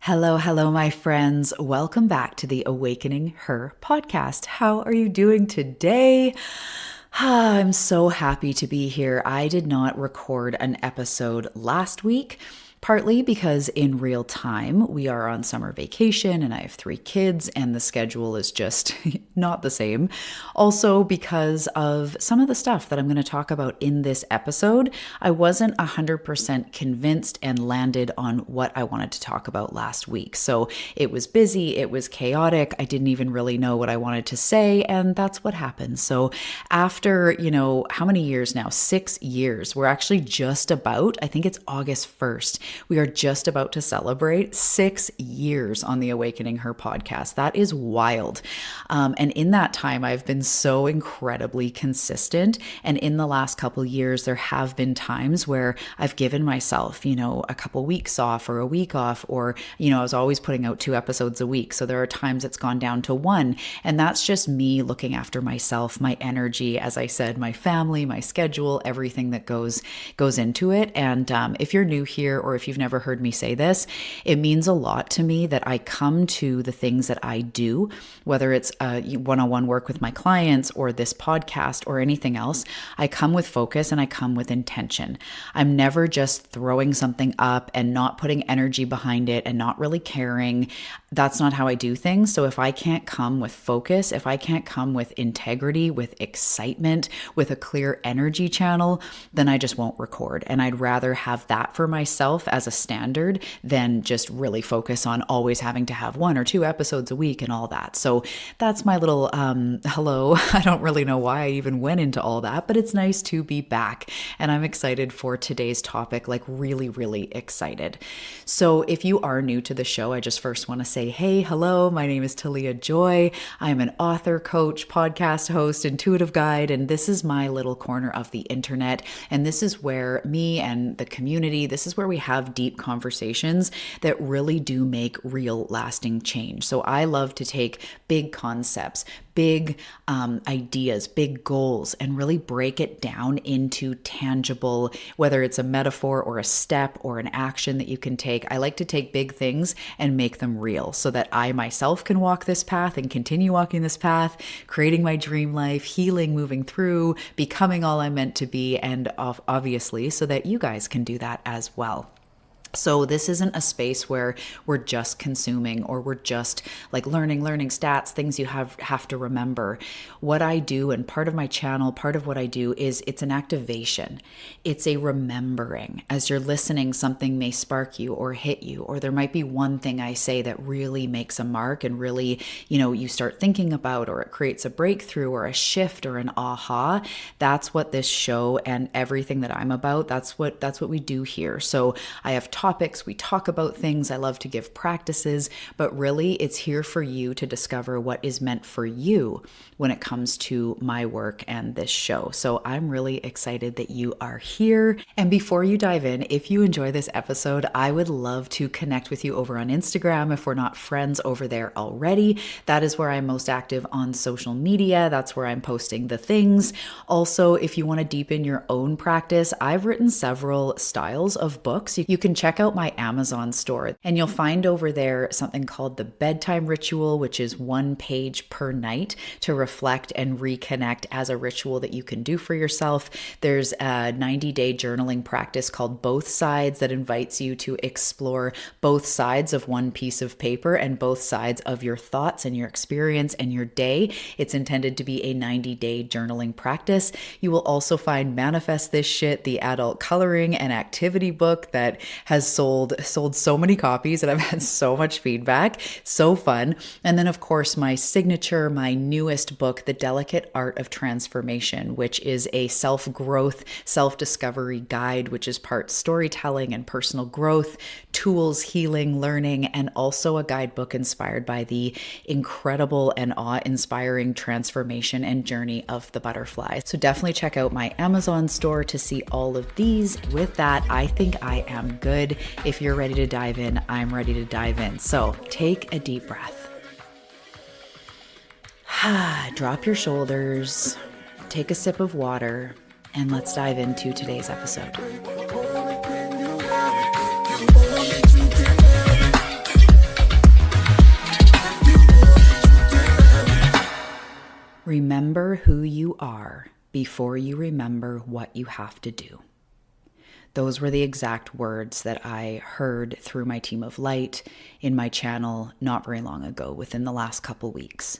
Hello, my friends. Welcome back to the Awakening Her podcast. How are you doing today? I'm so happy to be here. I did not record an episode last week. Partly because in real time, we are on summer vacation and I have 3 kids and the schedule is just not the same. Also because of some of the stuff that I'm going to talk about in this episode, I wasn't 100% convinced and landed on what I wanted to talk about last week. So it was busy, it was chaotic, I didn't even really know what I wanted to say, and that's what happened. So after, how many years now? 6 years. We're actually just about, I think it's August 1st. We are just about to celebrate 6 years on the Awakening Her podcast. That is wild. And in that time, I've been so incredibly consistent. And in the last couple of years, there have been times where I've given myself, a couple weeks off or a week off, or, I was always putting out 2 episodes a week. So there are times it's gone down to 1. And that's just me looking after myself, my energy, as I said, my family, my schedule, everything that goes into it. And if you're new here, or if you've never heard me say this, it means a lot to me that I come to the things that I do, whether it's one-on-one work with my clients or this podcast or anything else. I come with focus and I come with intention. I'm never just throwing something up and not putting energy behind it and not really caring. That's not how I do things. So if I can't come with focus, if I can't come with integrity, with excitement, with a clear energy channel, then I just won't record. And I'd rather have that for myself as a standard than just really focus on always having to have 1 or 2 episodes a week and all that. So that's my little hello. I don't really know why I even went into all that, but it's nice to be back. And I'm excited for today's topic, like really, really excited. So if you are new to the show, I just first want to say, hey, hello, my name is Talia Joy. I'm an author, coach, podcast host, intuitive guide, and this is my little corner of the internet. And this is where me and the community, this is where we have deep conversations that really do make real lasting change. So I love to take big concepts, big ideas, big goals, and really break it down into tangible, whether it's a metaphor or a step or an action that you can take. I like to take big things and make them real so that I myself can walk this path and continue walking this path, creating my dream life, healing, moving through, becoming all I'm meant to be, and obviously so that you guys can do that as well. So this isn't a space where we're just consuming or we're just like learning stats, things you have to remember. What I do, and part of my channel, part of what I do is it's an activation. It's a remembering. As you're listening, something may spark you or hit you, or there might be one thing I say that really makes a mark and really, you start thinking about, or it creates a breakthrough or a shift or an aha. That's what this show and everything that I'm about, that's what we do here. So I have topics, we talk about things, I love to give practices, but really it's here for you to discover what is meant for you when it comes to my work and this show. So I'm really excited that you are here. And before you dive in, if you enjoy this episode, I would love to connect with you over on Instagram if we're not friends over there already. That is where I'm most active on social media. That's where I'm posting the things. Also, if you want to deepen your own practice, I've written several styles of books. You can check out my Amazon store and you'll find over there something called the bedtime ritual, which is 1 page per night to reflect and reconnect as a ritual that you can do for yourself. There's a 90-day journaling practice called Both Sides that invites you to explore both sides of one piece of paper and both sides of your thoughts and your experience and your day. It's intended to be a 90-day journaling practice. You will also find Manifest This Shit, the adult coloring and activity book that has sold so many copies and I've had so much feedback. So fun. And then of course my signature, my newest book, The Delicate Art of Transformation, which is a self-growth, self-discovery guide, which is part storytelling and personal growth, tools, healing, learning, and also a guidebook inspired by the incredible and awe-inspiring transformation and journey of the butterfly. So definitely check out my Amazon store to see all of these. With that, I think I am good. If you're ready to dive in, I'm ready to dive in. So take a deep breath. Drop your shoulders, take a sip of water, and let's dive into today's episode. remember who you are before you remember what you have to do. Those were the exact words that I heard through my team of light in my channel not very long ago, within the last couple weeks.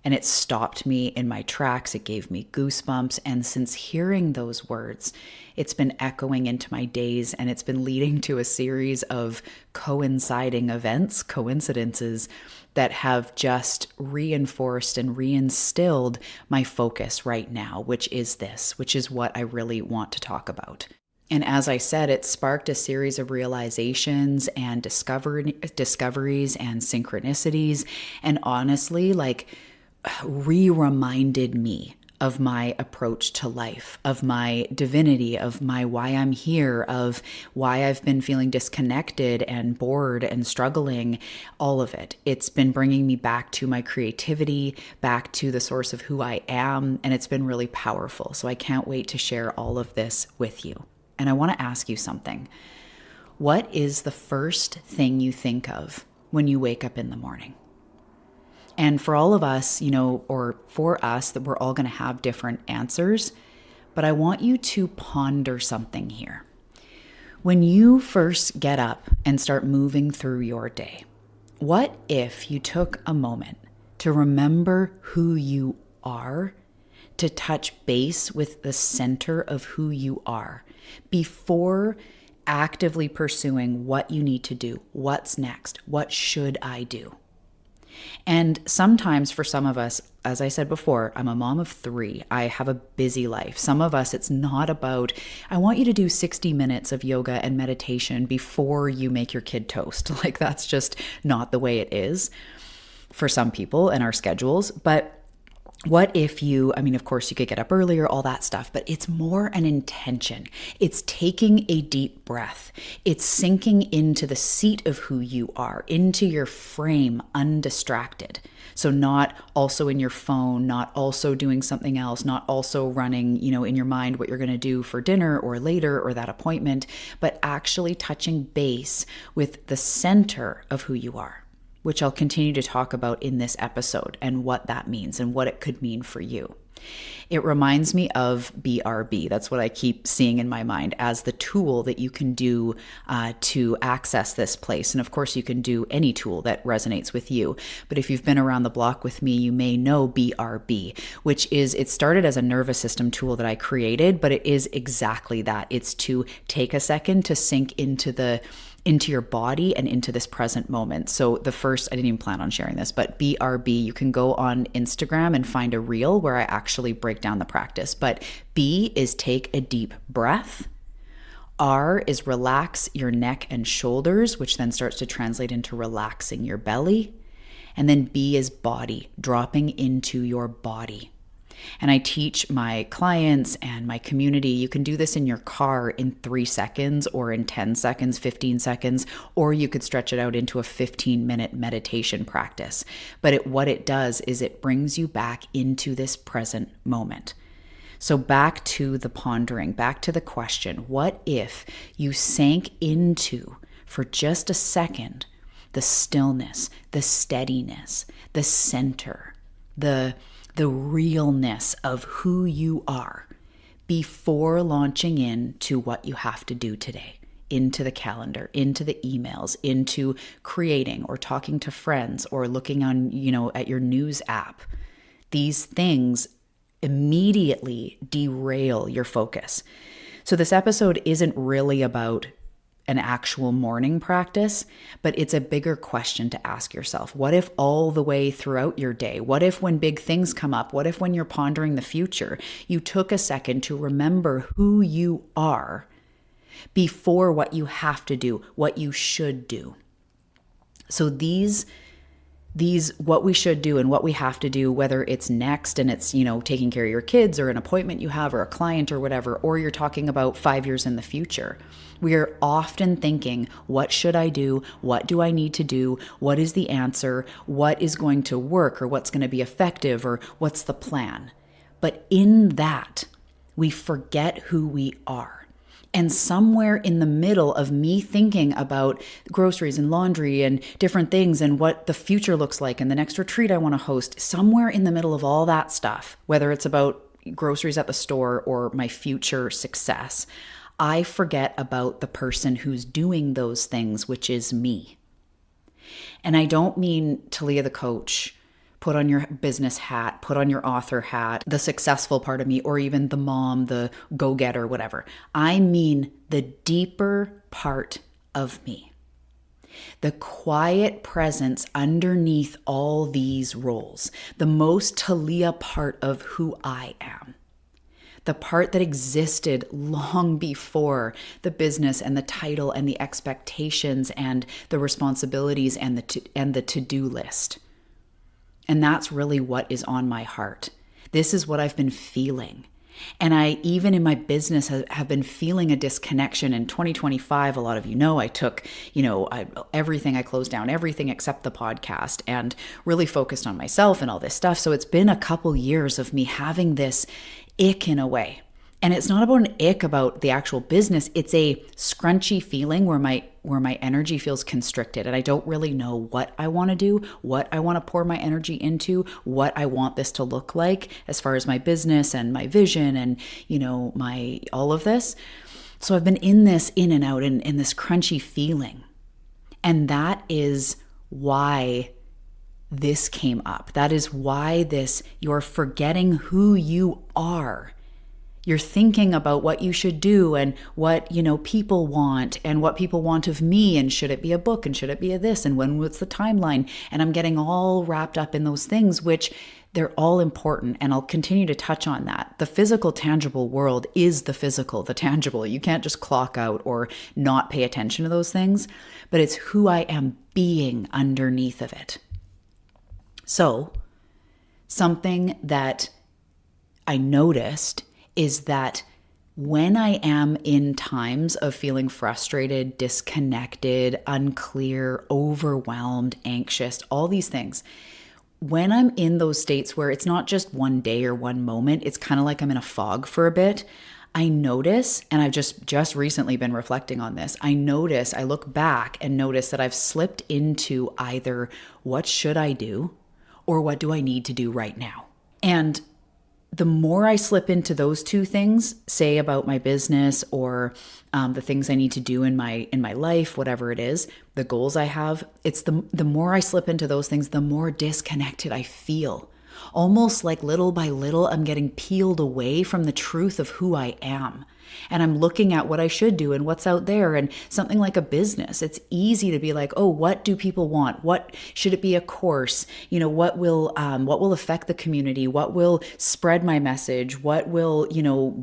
And it stopped me in my tracks. It gave me goosebumps. And since hearing those words, it's been echoing into my days, and it's been leading to a series of coinciding events, coincidences that have just reinforced and reinstilled my focus right now, which is what I really want to talk about. And as I said, it sparked a series of realizations and discoveries and synchronicities, and honestly, re-reminded me of my approach to life, of my divinity, of my why I'm here, of why I've been feeling disconnected and bored and struggling, all of it. It's been bringing me back to my creativity, back to the source of who I am, and it's been really powerful. So I can't wait to share all of this with you. And I want to ask you something. What is the first thing you think of when you wake up in the morning? And for all of us, or for us, that we're all going to have different answers, but I want you to ponder something here. When you first get up and start moving through your day, what if you took a moment to remember who you are, to touch base with the center of who you are before actively pursuing what you need to do, what's next, what should I do? And sometimes for some of us, as I said before, I'm a mom of 3. I have a busy life. Some of us, it's not about, I want you to do 60 minutes of yoga and meditation before you make your kid toast. That's just not the way it is for some people and our schedules. But what if of course you could get up earlier, all that stuff, but it's more an intention. It's taking a deep breath. It's sinking into the seat of who you are, into your frame, undistracted. So not also in your phone, not also doing something else, not also running, in your mind what you're going to do for dinner or later or that appointment, but actually touching base with the center of who you are, which I'll continue to talk about in this episode and what that means and what it could mean for you. It reminds me of BRB. That's what I keep seeing in my mind as the tool that you can do to access this place. And of course, you can do any tool that resonates with you. But if you've been around the block with me, you may know BRB, which is, it started as a nervous system tool that I created, but it is exactly that. It's to take a second to sink into your body and into this present moment. So I didn't even plan on sharing this, but BRB, you can go on Instagram and find a reel where I actually break down the practice. But B is take a deep breath. R is relax your neck and shoulders, which then starts to translate into relaxing your belly. And then B is body, dropping into your body. And I teach my clients and my community, you can do this in your car in 3 seconds or in 10 seconds, 15 seconds, or you could stretch it out into a 15-minute meditation practice. But what it does is it brings you back into this present moment. So back to the pondering, back to the question, what if you sank into, for just a second, the stillness, the steadiness, the center, the realness of who you are before launching into what you have to do today, into the calendar, into the emails, into creating or talking to friends or looking on, at your news app. These things immediately derail your focus. So this episode isn't really about an actual morning practice, but it's a bigger question to ask yourself. What if all the way throughout your day? What if when big things come up? What if when you're pondering the future, you took a second to remember who you are before what you have to do, what you should do? So these what we should do and what we have to do, whether it's next and it's, taking care of your kids or an appointment you have or a client or whatever, or you're talking about 5 years in the future. We are often thinking, what should I do? What do I need to do? What is the answer? What is going to work or what's going to be effective or what's the plan? But in that, we forget who we are. And somewhere in the middle of me thinking about groceries and laundry and different things and what the future looks like and the next retreat I want to host, somewhere in the middle of all that stuff, whether it's about groceries at the store or my future success, I forget about the person who's doing those things, which is me. And I don't mean Talia the coach, put on your business hat, put on your author hat, the successful part of me, or even the mom, the go-getter, whatever. I mean the deeper part of me. The quiet presence underneath all these roles, the most Talia part of who I am. The part that existed long before the business and the title and the expectations and the responsibilities and the to-do list. And that's really what is on my heart. This is what I've been feeling. And I, even in my business, have been feeling a disconnection. In 2025, a lot of you know, I took, everything, I closed down everything except the podcast and really focused on myself and all this stuff. So it's been a couple years of me having this ick in a way. And it's not about an ick about the actual business. It's a scrunchy feeling where my energy feels constricted and I don't really know what I want to do, what I want to pour my energy into, what I want this to look like as far as my business and my vision and, my all of this. So I've been in this in and out in this crunchy feeling. And that is why this came up. That is why you're forgetting who you are. You're thinking about what you should do and what, people want and what people want of me. And should it be a book? And should it be a this? And what's the timeline? And I'm getting all wrapped up in those things, which they're all important. And I'll continue to touch on that. The physical, tangible world is the physical, the tangible. You can't just clock out or not pay attention to those things, but it's who I am being underneath of it. So something that I noticed is that when I am in times of feeling frustrated, disconnected, unclear, overwhelmed, anxious, all these things, when I'm in those states where it's not just one day or one moment, it's kind of like I'm in a fog for a bit, I notice, and I've just recently been reflecting on this, I look back and notice that I've slipped into either what should I do or what do I need to do right now? And the more I slip into those two things, say about my business or the things I need to do in my life, whatever it is, the goals I have, it's the more I slip into those things, the more disconnected I feel. Almost like little by little, I'm getting peeled away from the truth of who I am. And I'm looking at what I should do and what's out there and something like a business. It's easy to be like, oh, what do people want? What should it be a course? What will affect the community? What will spread my message? What will,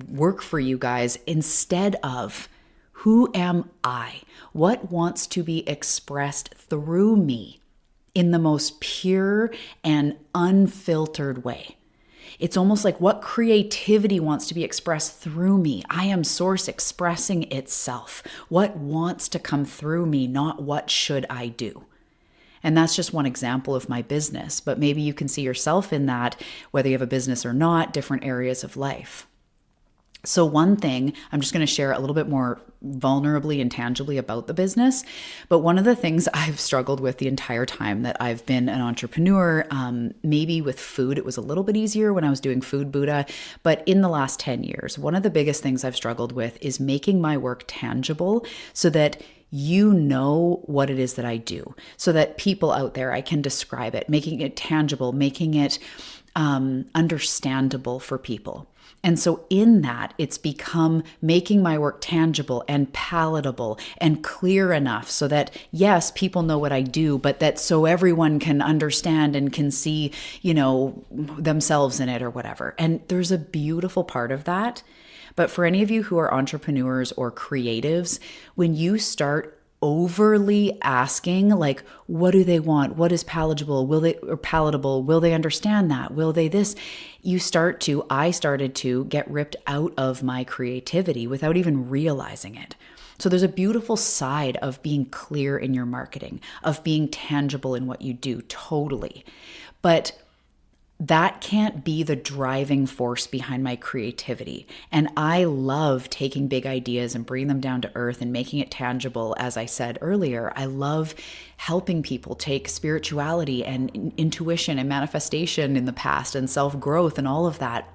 work for you guys? Instead of who am I? What wants to be expressed through me in the most pure and unfiltered way? It's almost like what creativity wants to be expressed through me. I am source expressing itself. What wants to come through me, not what should I do? And that's just one example of my business, but maybe you can see yourself in that, whether you have a business or not, different areas of life. So one thing, I'm just going to share a little bit more vulnerably and tangibly about the business. But one of the things I've struggled with the entire time that I've been an entrepreneur, maybe with food, it was a little bit easier when I was doing Food Buddha. But in the last 10 years, one of the biggest things I've struggled with is making my work tangible so that you know what it is that I do, so that people out there, I can describe it, making it tangible, making it understandable for people. And so in that, it's become making my work tangible and palatable and clear enough so that, yes, people know what I do, but that so everyone can understand and can see, themselves in it or whatever. And there's a beautiful part of that. But for any of you who are entrepreneurs or creatives, when you start overly asking, like, what do they want? What is palatable? Will they understand that? Will they this? I started to get ripped out of my creativity without even realizing it. So there's a beautiful side of being clear in your marketing, of being tangible in what you do, totally. But that can't be the driving force behind my creativity. And I love taking big ideas and bringing them down to earth and making it tangible. As I said earlier, I love helping people take spirituality and intuition and manifestation in the past and self-growth and all of that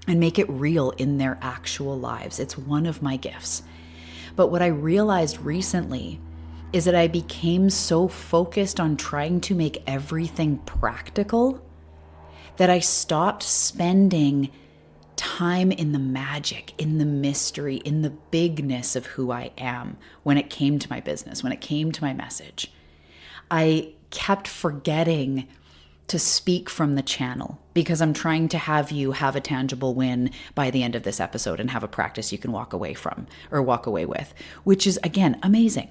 and make it real in their actual lives. It's one of my gifts. But what I realized recently is that I became so focused on trying to make everything practical that I stopped spending time in the magic, in the mystery, in the bigness of who I am when it came to my business, when it came to my message. I kept forgetting to speak from the channel because I'm trying to have you have a tangible win by the end of this episode and have a practice you can walk away from or walk away with, which is, again, amazing.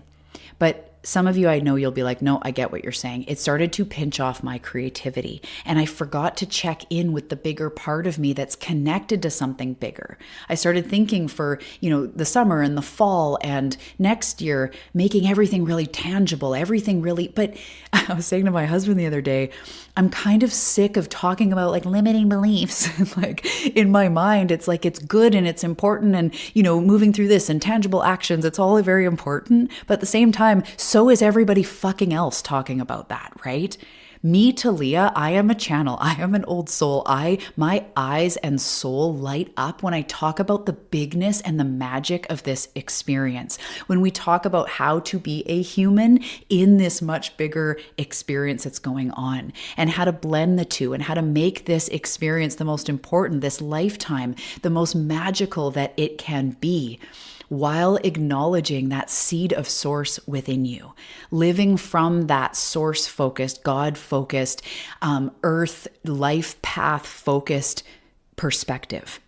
But some of you, I know you'll be like, no, I get what you're saying. It started to pinch off my creativity. And I forgot to check in with the bigger part of me that's connected to something bigger. I started thinking for, the summer and the fall and next year, making everything really tangible, everything really, but I was saying to my husband the other day, I'm kind of sick of talking about like limiting beliefs. Like in my mind, it's like it's good and it's important and, moving through this and tangible actions, it's all very important. But at the same time, so is everybody fucking else talking about that, right? Me, Talia, I am a channel. I am an old soul. My eyes and soul light up when I talk about the bigness and the magic of this experience. When we talk about how to be a human in this much bigger experience that's going on and how to blend the two and how to make this experience the most important, this lifetime, the most magical that it can be, while acknowledging that seed of source within you, living from that source focused, God focused, earth, life path focused perspective.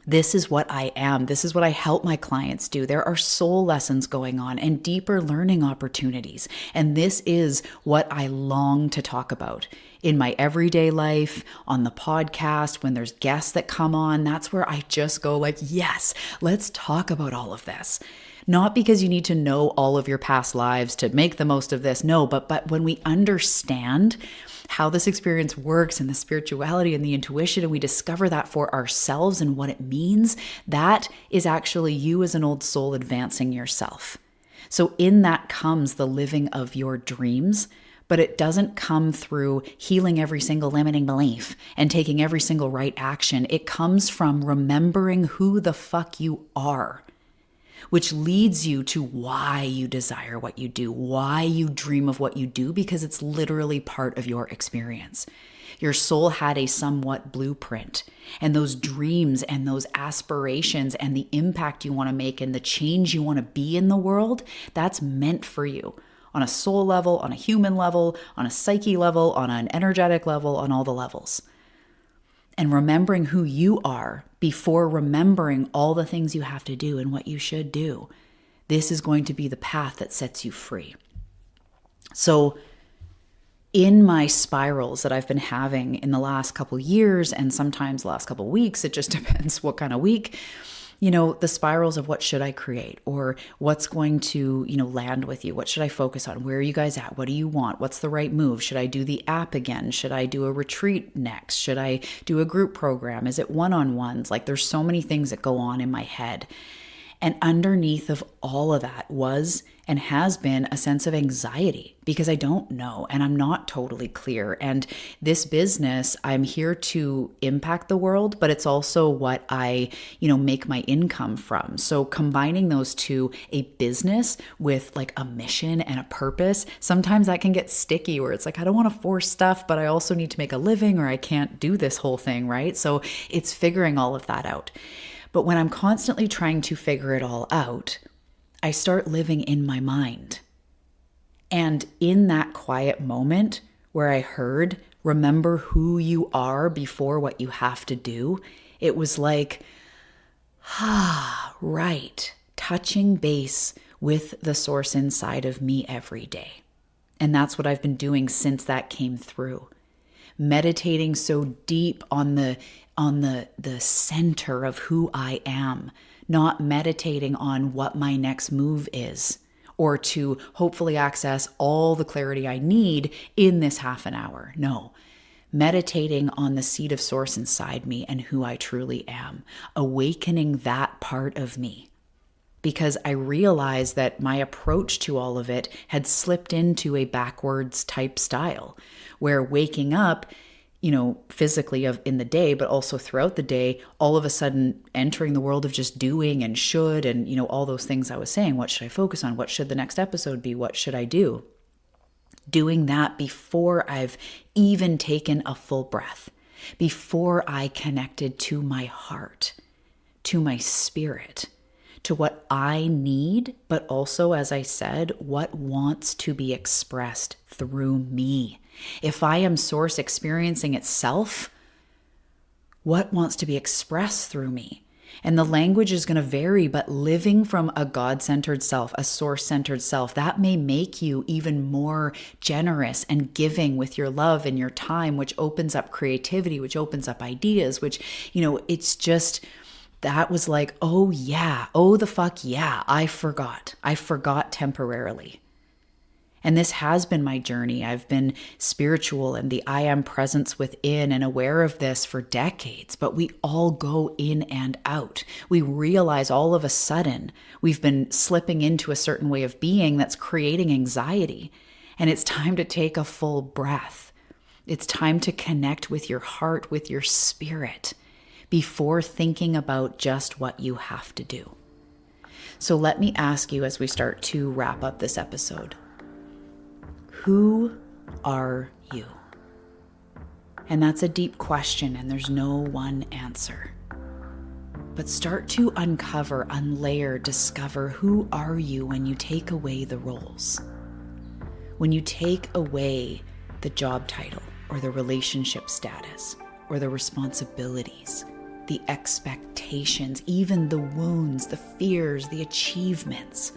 This is what I am. This is what I help my clients do. There are soul lessons going on and deeper learning opportunities. And this is what I long to talk about in my everyday life, on the podcast, when there's guests that come on. That's where I just go like, yes, let's talk about all of this. Not because you need to know all of your past lives to make the most of this. No, but when we understand how this experience works and the spirituality and the intuition, and we discover that for ourselves and what it means, that is actually you as an old soul advancing yourself. So in that comes the living of your dreams, but it doesn't come through healing every single limiting belief and taking every single right action. It comes from remembering who the fuck you are, which leads you to why you desire what you do, why you dream of what you do, because it's literally part of your experience. Your soul had a somewhat blueprint, and those dreams and those aspirations and the impact you want to make and the change you want to be in the world, that's meant for you on a soul level, on a human level, on a psyche level, on an energetic level, on all the levels. And remembering who you are before remembering all the things you have to do and what you should do. This is going to be the path that sets you free. So in my spirals that I've been having in the last couple years and sometimes the last couple weeks, it just depends what kind of week, the spirals of what should I create or what's going to, land with you? What should I focus on? Where are you guys at? What do you want? What's the right move? Should I do the app again? Should I do a retreat next? Should I do a group program? Is it one-on-ones? Like there's so many things that go on in my head. And underneath of all of that was and has been a sense of anxiety because I don't know and I'm not totally clear. And this business, I'm here to impact the world, but it's also what I, make my income from. So combining those two, a business with like a mission and a purpose, sometimes that can get sticky where it's like, I don't want to force stuff, but I also need to make a living or I can't do this whole thing, right? So it's figuring all of that out. But when I'm constantly trying to figure it all out, I start living in my mind. And in that quiet moment where I heard, remember who you are before what you have to do, it was like, right, touching base with the source inside of me every day. And that's what I've been doing since that came through. Meditating so deep on the center of who I am, not meditating on what my next move is, or to hopefully access all the clarity I need in this half an hour. No, meditating on the seat of source inside me and who I truly am, awakening that part of me. Because I realized that my approach to all of it had slipped into a backwards type style, where waking up, physically in the day, but also throughout the day, all of a sudden entering the world of just doing and should and, all those things I was saying. What should I focus on? What should the next episode be? What should I do? Doing that before I've even taken a full breath, before I connected to my heart, to my spirit, to what I need, but also, as I said, what wants to be expressed through me. If I am source experiencing itself, what wants to be expressed through me? And the language is going to vary, but living from a God-centered self, a source-centered self, that may make you even more generous and giving with your love and your time, which opens up creativity, which opens up ideas, which, it's just... That was like, oh yeah, oh the fuck yeah, I forgot temporarily. And this has been my journey. I've been spiritual and the I am presence within and aware of this for decades, but we all go in and out. We realize all of a sudden we've been slipping into a certain way of being that's creating anxiety. And it's time to take a full breath. It's time to connect with your heart, with your spirit, before thinking about just what you have to do. So let me ask you as we start to wrap up this episode, who are you? And that's a deep question and there's no one answer. But start to uncover, unlayer, discover who are you when you take away the roles. When you take away the job title or the relationship status or the responsibilities, the expectations, even the wounds, the fears, the achievements.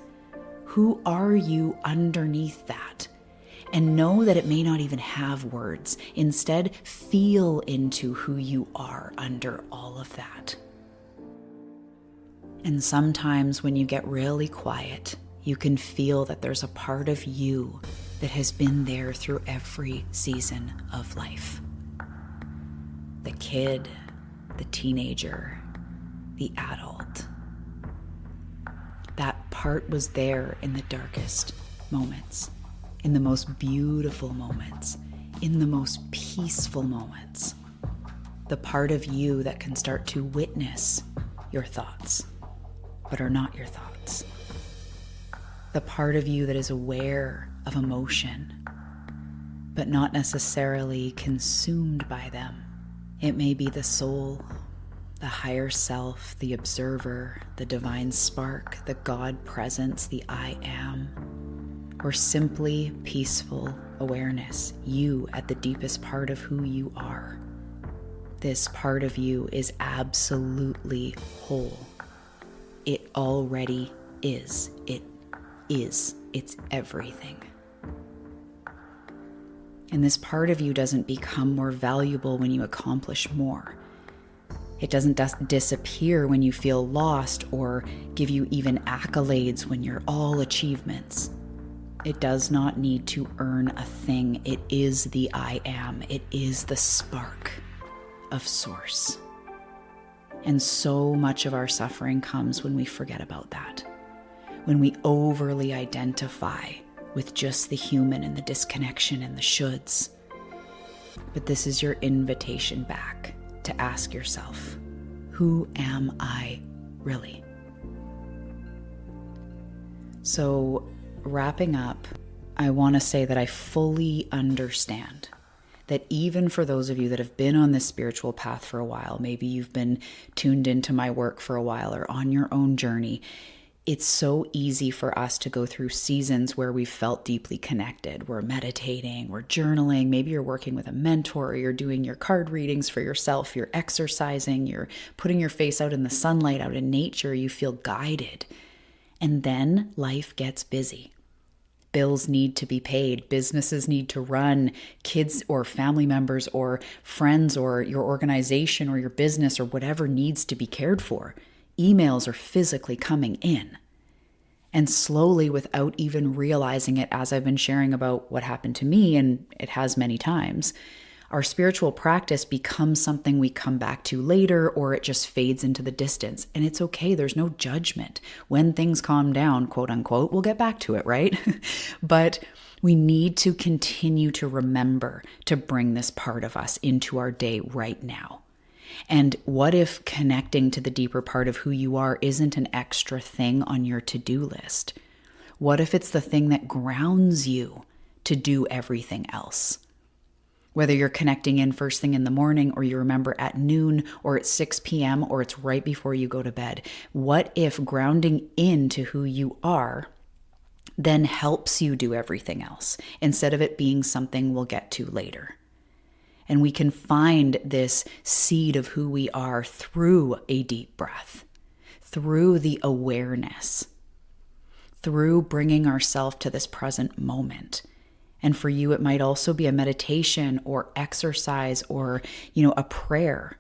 Who are you underneath that? And know that it may not even have words. Instead, feel into who you are under all of that. And sometimes when you get really quiet, you can feel that there's a part of you that has been there through every season of life. The kid, the teenager, the adult. That part was there in the darkest moments, in the most beautiful moments, in the most peaceful moments. The part of you that can start to witness your thoughts, but are not your thoughts. The part of you that is aware of emotion, but not necessarily consumed by them. It may be the soul, the higher self, the observer, the divine spark, the God presence, the I am, or simply peaceful awareness, you at the deepest part of who you are. This part of you is absolutely whole. It already is. It is. It's everything. And this part of you doesn't become more valuable when you accomplish more. It doesn't disappear when you feel lost or give you even accolades when you're all achievements. It does not need to earn a thing. It is the I am. It is the spark of source. And so much of our suffering comes when we forget about that. When we overly identify with just the human and the disconnection and the shoulds. But this is your invitation back to ask yourself, who am I really? So, wrapping up, I want to say that I fully understand that even for those of you that have been on this spiritual path for a while, maybe you've been tuned into my work for a while or on your own journey, it's so easy for us to go through seasons where we felt deeply connected. We're meditating, we're journaling, maybe you're working with a mentor, or you're doing your card readings for yourself, you're exercising, you're putting your face out in the sunlight, out in nature, you feel guided. And then life gets busy. Bills need to be paid, businesses need to run, kids or family members or friends or your organization or your business or whatever needs to be cared for. Emails are physically coming in. And slowly, without even realizing it, as I've been sharing about what happened to me, and it has many times, our spiritual practice becomes something we come back to later, or it just fades into the distance. And it's okay. There's no judgment. When things calm down, quote unquote, we'll get back to it, right? But we need to continue to remember to bring this part of us into our day right now. And what if connecting to the deeper part of who you are isn't an extra thing on your to-do list? What if it's the thing that grounds you to do everything else? Whether you're connecting in first thing in the morning, or you remember at noon, or at 6 p.m., or it's right before you go to bed. What if grounding into who you are then helps you do everything else, instead of it being something we'll get to later? And we can find this seed of who we are through a deep breath, through the awareness, through bringing ourselves to this present moment. And for you, it might also be a meditation or exercise or, a prayer.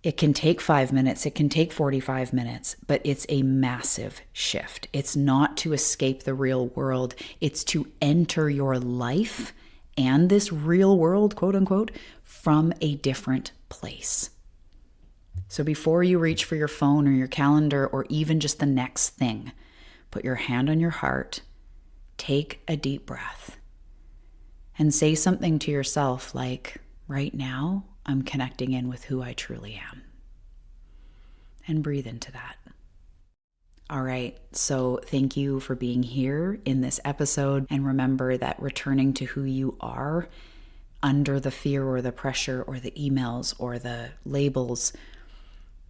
It can take 5 minutes, it can take 45 minutes, but it's a massive shift. It's not to escape the real world. It's to enter your life and this real world, quote unquote, from a different place. So before you reach for your phone or your calendar or even just the next thing, put your hand on your heart, take a deep breath, and say something to yourself like, right now, I'm connecting in with who I truly am. And breathe into that. All right, so thank you for being here in this episode. And remember that returning to who you are under the fear or the pressure or the emails or the labels,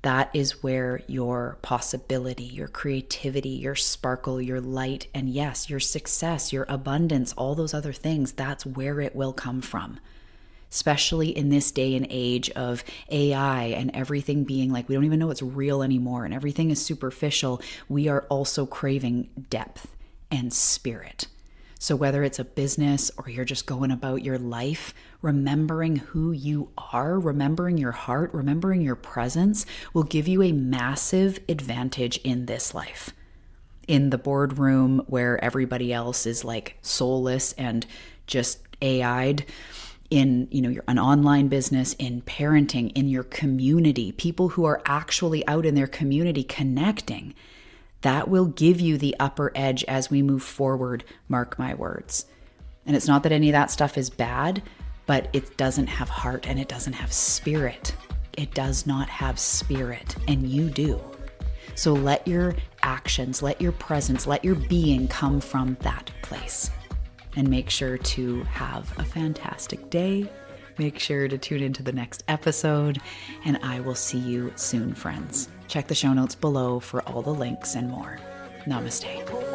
that is where your possibility, your creativity, your sparkle, your light, and yes, your success, your abundance, all those other things, that's where it will come from. Especially in this day and age of AI and everything being like, we don't even know it's real anymore and everything is superficial, we are also craving depth and spirit. So whether it's a business or you're just going about your life, remembering who you are, remembering your heart, remembering your presence will give you a massive advantage in this life. In the boardroom where everybody else is like soulless and just AI'd, in an online business, in parenting, in your community, people who are actually out in their community connecting, that will give you the upper edge as we move forward, mark my words. And it's not that any of that stuff is bad, but it doesn't have heart and it doesn't have spirit. It does not have spirit, and you do. So let your actions, let your presence, let your being come from that place. And make sure to have a fantastic day. Make sure to tune into the next episode, and I will see you soon, friends. Check the show notes below for all the links and more. Namaste.